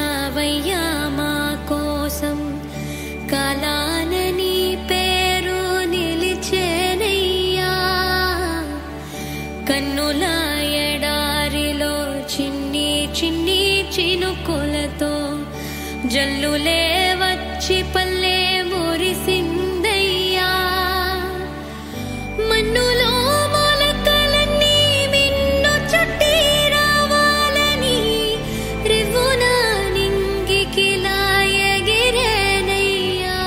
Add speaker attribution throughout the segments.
Speaker 1: వచ్చావయ్యా మా కోసం కాలానని పేరు నిలిచేనయ్యా కన్నుల ఎడారిలో చిన్ని చిన్ని చినుకులతో జల్లులే వచ్చి పల్లె మురిసిందయ్యా మన్నులో మొలకలన్నీ మిన్ను చుట్టి రావాలని రివ్వున నింగికిలా ఎగిరేనయ్యా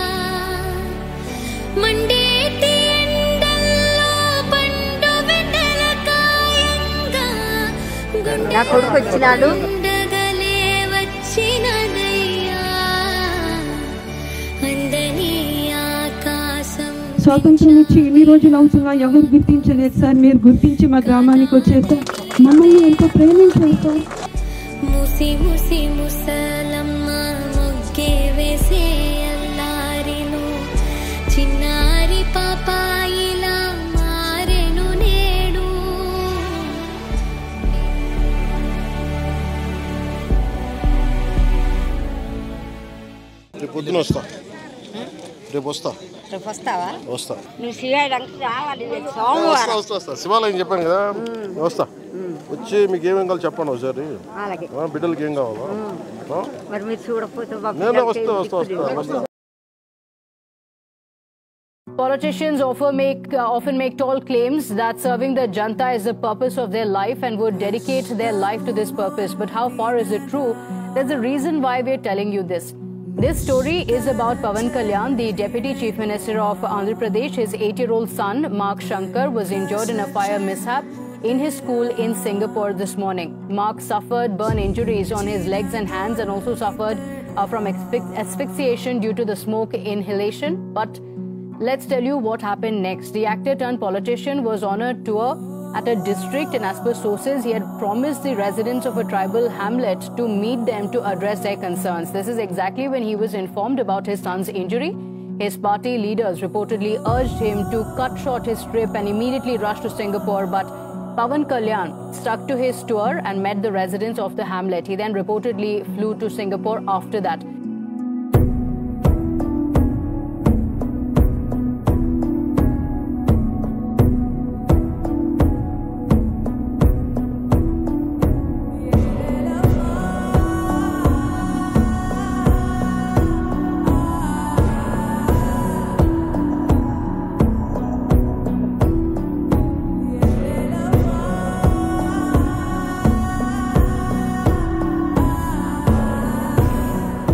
Speaker 1: మండేటి ఎండల్లో పండు వెన్నెల కాయంగా
Speaker 2: నా కొడుకు వచ్చినాడు
Speaker 1: గుండెగలే వచ్చినదయ్యా అందని ఆకాశం
Speaker 3: స్వాతంత్రం వచ్చి ఎన్ని రోజులు అవుతున్నా ఎవరు గుర్తించలేదు సార్. మీరు గుర్తించి మా గ్రామానికి వచ్చేసారు, మమ్మల్ని ఎంతో ప్రేమించారు సార్.
Speaker 1: ముసి ముసి ముసలమ్మ మొగ్గే వేసే అల్లారిను చిన్నారి పాపాయిలా మారెను నేడు
Speaker 4: రేపు పొద్దున వస్తా. రేపు వస్తా.
Speaker 2: రేపు వస్తావా?
Speaker 4: వస్తా.
Speaker 2: నువ్వు శివాలయానికి రావాలి
Speaker 4: వస్తా. శివాలయం చెప్పాను కదా, వస్తా. వచ్చి మీకు ఏమేం కావాలి చెప్పండి ఒకసారి. బిడ్డలకి ఏం కావాలా?
Speaker 2: మరి మీరు చూడకపోతే
Speaker 4: నేను వస్తా.
Speaker 5: Politicians often make tall claims that serving the Janta is the purpose of their life and would dedicate their life to this purpose. But how far is it true? There's a reason why we're telling you this. This story is about Pawan Kalyan, the Deputy Chief Minister of Andhra Pradesh. His 8-year-old son, Mark Shankar, was injured in a fire mishap in his school in Singapore this morning. Mark suffered burn injuries on his legs and hands and also suffered from asphyxiation due to the smoke inhalation. But let's tell you what happened next. The actor turned politician was on a tour at a district, and as per sources, he had promised the residents of a tribal hamlet to meet them to address their concerns. This is exactly when he was informed about his son's injury. His party leaders reportedly urged him to cut short his trip and immediately rush to Singapore, but Pawan Kalyan stuck to his tour and met the residents of the hamlet. He then reportedly flew to Singapore after that.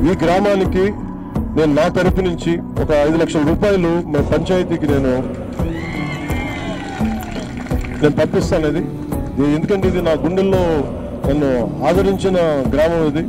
Speaker 4: ఈ గ్రామానికి నేను నా తరఫు నుంచి ఒక 5 లక్షల రూపాయలు మా పంచాయతీకి నేను పంపిస్తాను. ఇది ఎందుకంటే ఇది నా గుండెల్లో నన్ను ఆదరించిన గ్రామం ఇది.